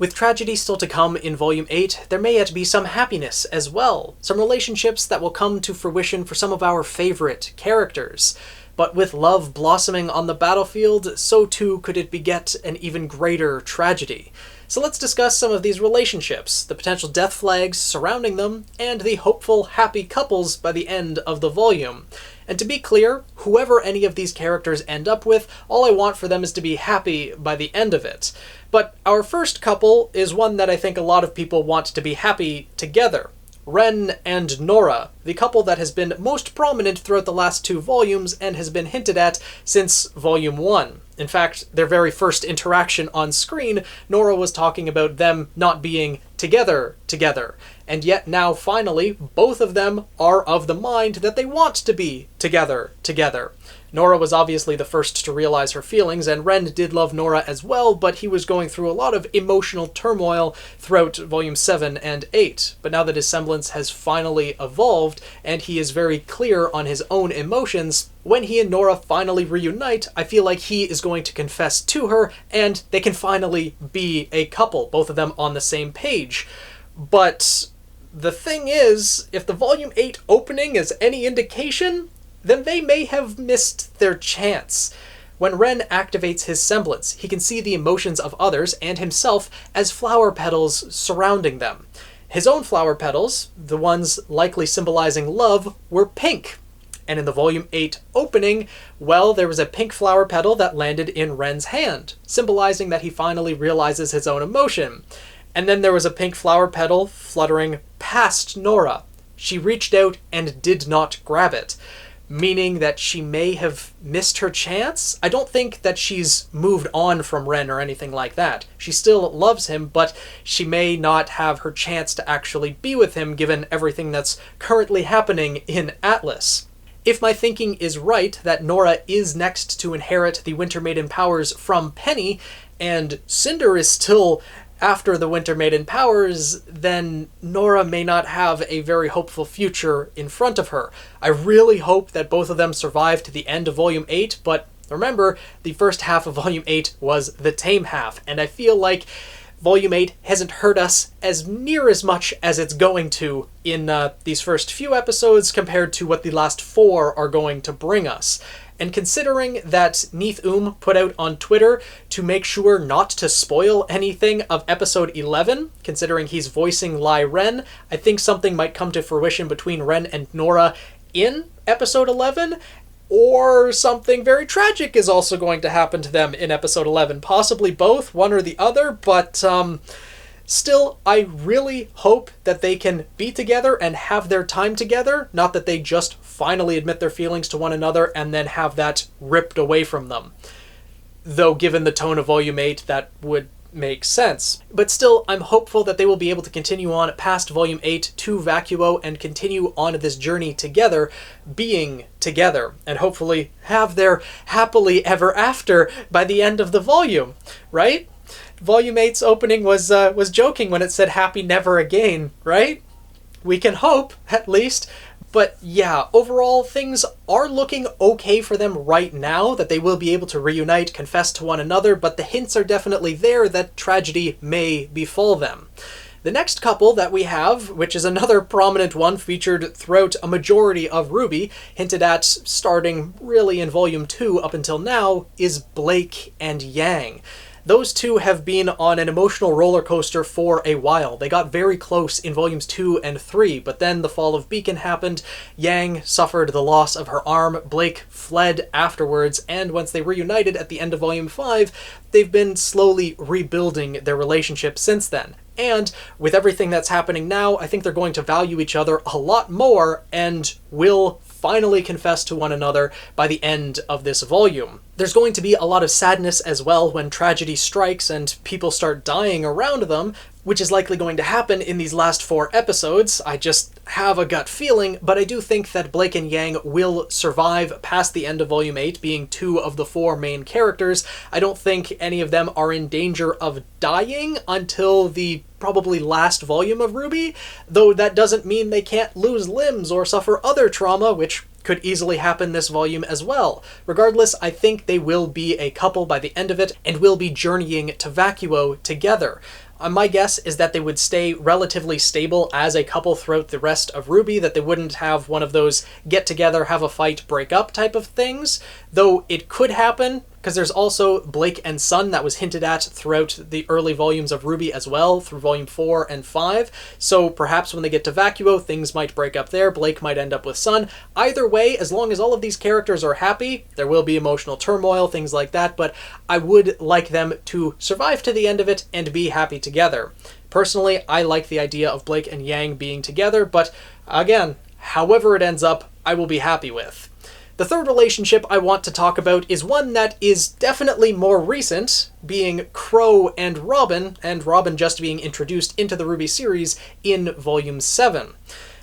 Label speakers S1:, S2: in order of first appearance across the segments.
S1: With tragedy still to come in Volume 8, there may yet be some happiness as well, some relationships that will come to fruition for some of our favorite characters. But with love blossoming on the battlefield, so too could it beget an even greater tragedy. So let's discuss some of these relationships, the potential death flags surrounding them, and the hopeful, happy couples by the end of the volume. And to be clear, whoever any of these characters end up with, all I want for them is to be happy by the end of it. But our first couple is one that I think a lot of people want to be happy together. Ren and Nora, the couple that has been most prominent throughout the last 2 volumes and has been hinted at since Volume 1. In fact, their very first interaction on screen, Nora was talking about them not being together. And yet now, finally, both of them are of the mind that they want to be together. Nora was obviously the first to realize her feelings, and Ren did love Nora as well, but he was going through a lot of emotional turmoil throughout Volume 7 and 8. But now that his semblance has finally evolved, and he is very clear on his own emotions, when he and Nora finally reunite, I feel like he is going to confess to her, and they can finally be a couple, both of them on the same page. But the thing is, if the Volume 8 opening is any indication, then they may have missed their chance. When Ren activates his semblance, he can see the emotions of others and himself as flower petals surrounding them. His own flower petals, the ones likely symbolizing love, were pink. And in the Volume 8 opening, well, there was a pink flower petal that landed in Ren's hand, symbolizing that he finally realizes his own emotion. And then there was a pink flower petal fluttering past Nora. She reached out and did not grab it, meaning that she may have missed her chance. I don't think that she's moved on from Ren or anything like that. She still loves him, but she may not have her chance to actually be with him given everything that's currently happening in Atlas. If my thinking is right, that Nora is next to inherit the Winter Maiden powers from Penny, and Cinder is still after the Winter Maiden powers, then Nora may not have a very hopeful future in front of her. I really hope that both of them survive to the end of Volume 8, but remember, the first half of Volume 8 was the tame half, and I feel like Volume 8 hasn't hurt us as near as much as it's going to in these first few episodes compared to what the last 4 are going to bring us. And considering that Neith put out on Twitter to make sure not to spoil anything of episode 11, considering he's voicing Lai Ren, I think something might come to fruition between Ren and Nora in episode 11, or something very tragic is also going to happen to them in episode 11. Possibly both, one or the other, but still, I really hope that they can be together and have their time together, not that they just finally admit their feelings to one another and then have that ripped away from them. Though given the tone of Volume 8, that would make sense. But still, I'm hopeful that they will be able to continue on past Volume 8 to Vacuo and continue on this journey together, being together, and hopefully have their happily ever after by the end of the volume, right? Volume 8's opening was joking when it said happy never again, right? We can hope, at least. But yeah, overall, things are looking okay for them right now, that they will be able to reunite, confess to one another, but the hints are definitely there that tragedy may befall them. The next couple that we have, which is another prominent one featured throughout a majority of RWBY, hinted at starting really in Volume 2 up until now, is Blake and Yang. Those two have been on an emotional roller coaster for a while. They got very close in Volumes 2 and 3, but then the fall of Beacon happened, Yang suffered the loss of her arm, Blake fled afterwards, and once they reunited at the end of Volume 5, they've been slowly rebuilding their relationship since then. And with everything that's happening now, I think they're going to value each other a lot more and will finally confess to one another by the end of this volume. There's going to be a lot of sadness as well when tragedy strikes and people start dying around them, which is likely going to happen in these last 4 episodes. I just have a gut feeling, but I do think that Blake and Yang will survive past the end of Volume 8, being 2 of the 4 main characters. I don't think any of them are in danger of dying until the probably last volume of RWBY, though that doesn't mean they can't lose limbs or suffer other trauma, which could easily happen this volume as well. Regardless, I think they will be a couple by the end of it and will be journeying to Vacuo together. My guess is that they would stay relatively stable as a couple throughout the rest of RWBY, that they wouldn't have one of those get together, have a fight, break up type of things, though it could happen, because there's also Blake and Sun that was hinted at throughout the early volumes of RWBY as well, through volume 4 and 5, so perhaps when they get to Vacuo, things might break up there, Blake might end up with Sun. Either way, as long as all of these characters are happy, there will be emotional turmoil, things like that, but I would like them to survive to the end of it and be happy together. Personally, I like the idea of Blake and Yang being together, but again, however it ends up, I will be happy with. The third relationship I want to talk about is one that is definitely more recent, being Crow and Robin just being introduced into the RWBY series in Volume 7.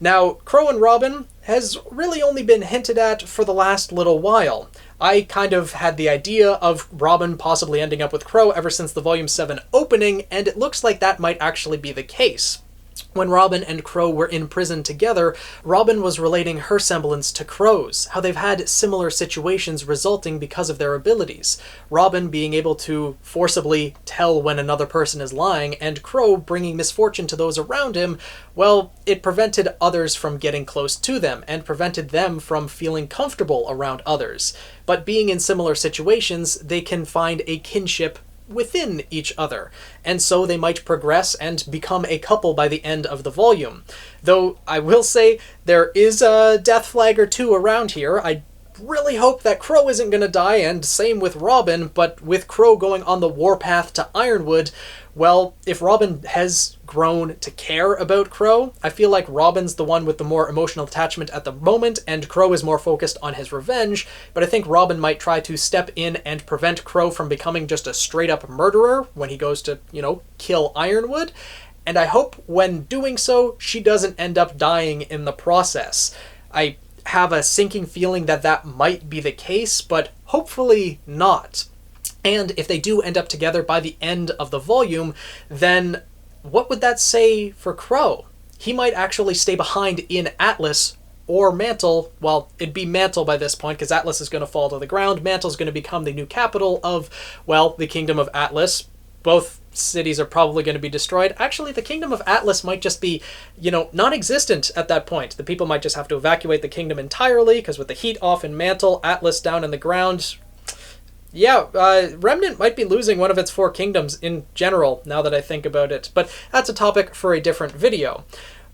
S1: Now, Crow and Robin has really only been hinted at for the last little while. I kind of had the idea of Robin possibly ending up with Crow ever since the Volume 7 opening, and it looks like that might actually be the case. When Robin and Crow were in prison together, Robin was relating her semblance to Crow's, how they've had similar situations resulting because of their abilities. Robin being able to forcibly tell when another person is lying, and Crow bringing misfortune to those around him, well, it prevented others from getting close to them, and prevented them from feeling comfortable around others. But being in similar situations, they can find a kinship within each other, and so they might progress and become a couple by the end of the volume. Though I will say there is a death flag or two around here. I really hope that Crow isn't going to die, and same with Robin, but with Crow going on the warpath to Ironwood, well, if Robin has grown to care about Crow, I feel like Robin's the one with the more emotional attachment at the moment, and Crow is more focused on his revenge, but I think Robin might try to step in and prevent Crow from becoming just a straight-up murderer when he goes to, kill Ironwood, and I hope when doing so, she doesn't end up dying in the process. I have a sinking feeling that that might be the case, but hopefully not. And if they do end up together by the end of the volume, then what would that say for Crow? He might actually stay behind in Atlas or Mantle. Well, it'd be Mantle by this point, because Atlas is going to fall to the ground. Mantle's going to become the new capital of, well, the Kingdom of Atlas. Both cities are probably going to be destroyed. Actually, the Kingdom of Atlas might just be, non-existent at that point. The people might just have to evacuate the kingdom entirely, because with the heat off in Mantle, Atlas down in the ground, yeah, Remnant might be losing one of its 4 kingdoms in general, now that I think about it. But that's a topic for a different video.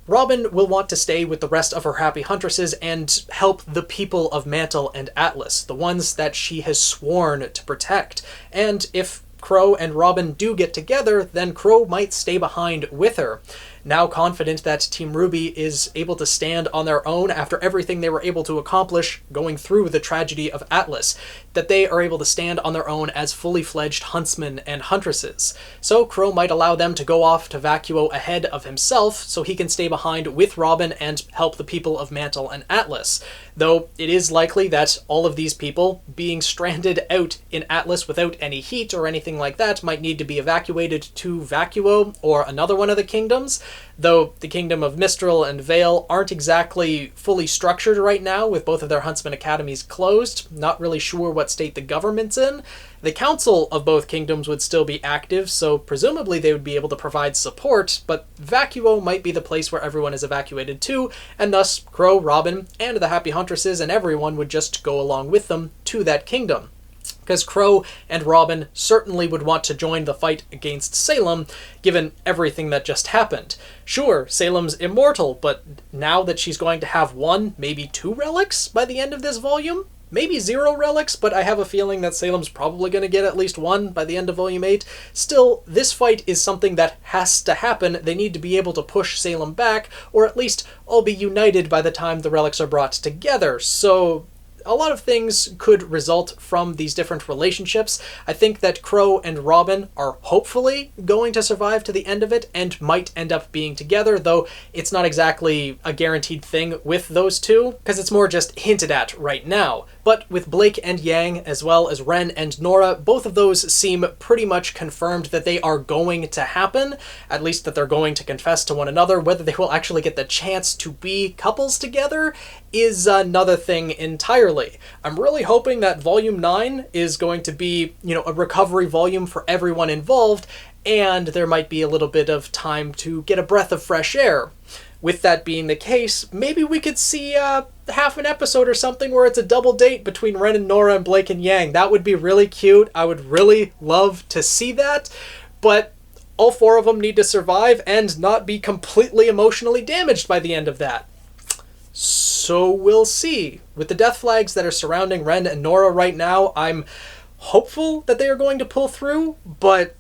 S1: Robin will want to stay with the rest of her happy huntresses and help the people of Mantle and Atlas, the ones that she has sworn to protect. And if Crow and Robin do get together, then Crow might stay behind with her. Now confident that Team RWBY is able to stand on their own after everything they were able to accomplish going through the tragedy of Atlas, that they are able to stand on their own as fully fledged huntsmen and huntresses. So Crow might allow them to go off to Vacuo ahead of himself, so he can stay behind with Robin and help the people of Mantle and Atlas. Though it is likely that all of these people being stranded out in Atlas without any heat or anything like that might need to be evacuated to Vacuo or another one of the kingdoms, though the Kingdom of Mistral and Vale aren't exactly fully structured right now, with both of their Huntsman Academies closed. Not really sure what state the government's in. The council of both kingdoms would still be active, so presumably they would be able to provide support, but Vacuo might be the place where everyone is evacuated to, and thus Crow, Robin, and the Happy Huntresses and everyone would just go along with them to that kingdom. Because Crow and Robin certainly would want to join the fight against Salem, given everything that just happened. Sure, Salem's immortal, but now that she's going to have 1, maybe 2 relics by the end of this volume? Maybe 0 relics, but I have a feeling that Salem's probably going to get at least 1 by the end of Volume 8. Still, this fight is something that has to happen. They need to be able to push Salem back, or at least all be united by the time the relics are brought together. So a lot of things could result from these different relationships. I think that Crow and Robin are hopefully going to survive to the end of it and might end up being together, though it's not exactly a guaranteed thing with those two, because it's more just hinted at right now. But with Blake and Yang, as well as Ren and Nora, both of those seem pretty much confirmed that they are going to happen, at least that they're going to confess to one another. Whether they will actually get the chance to be couples together is another thing entirely. I'm really hoping that Volume 9 is going to be, a recovery volume for everyone involved, and there might be a little bit of time to get a breath of fresh air. With that being the case, maybe we could see half an episode or something where it's a double date between Ren and Nora and Blake and Yang. That would be really cute. I would really love to see that, but all four of them need to survive and not be completely emotionally damaged by the end of that. So we'll see. With the Deathflags that are surrounding Ren and Nora right now, I'm hopeful that they are going to pull through, but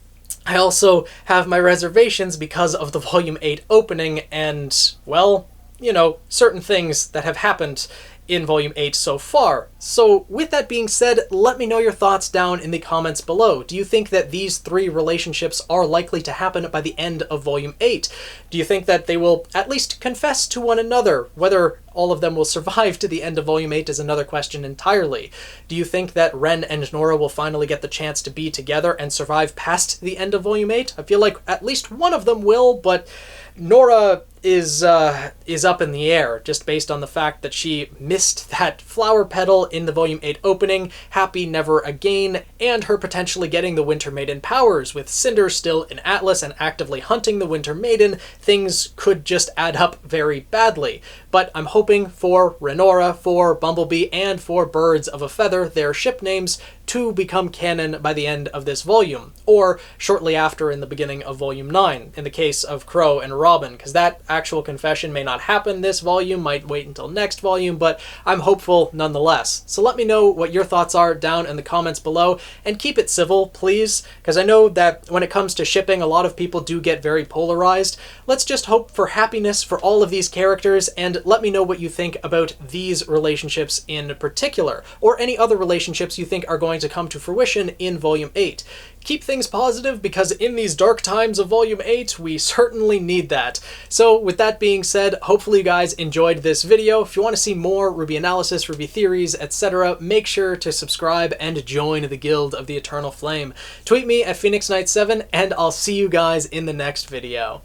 S1: I also have my reservations because of the Volume 8 opening and, well, you know, certain things that have happened in Volume 8 so far. So with that being said, let me know your thoughts down in the comments below. Do you think that these three relationships are likely to happen by the end of Volume 8? Do you think that they will at least confess to one another? Whether all of them will survive to the end of Volume 8 is another question entirely. Do you think that Ren and Nora will finally get the chance to be together and survive past the end of Volume 8? I feel like at least one of them will, but Nora is up in the air, just based on the fact that she missed that flower petal in the Volume 8 opening, Happy Never Again, and her potentially getting the Winter Maiden powers. With Cinder still in Atlas and actively hunting the Winter Maiden, things could just add up very badly. But I'm hoping for Renora, for Bumblebee, and for Birds of a Feather, their ship names, to become canon by the end of this volume, or shortly after in the beginning of Volume 9, in the case of Crow and Robin, because that actual confession may not happen this volume, might wait until next volume, but I'm hopeful nonetheless. So let me know what your thoughts are down in the comments below, and keep it civil, please, because I know that when it comes to shipping, a lot of people do get very polarized. Let's just hope for happiness for all of these characters, and let me know what you think about these relationships in particular, or any other relationships you think are going to come to fruition in Volume 8. Keep things positive, because in these dark times of Volume 8, we certainly need that. So with that being said, hopefully you guys enjoyed this video. If you want to see more RWBY analysis, RWBY theories, etc., make sure to subscribe and join the Guild of the Eternal Flame. Tweet me at PhoenixKnight7, and I'll see you guys in the next video.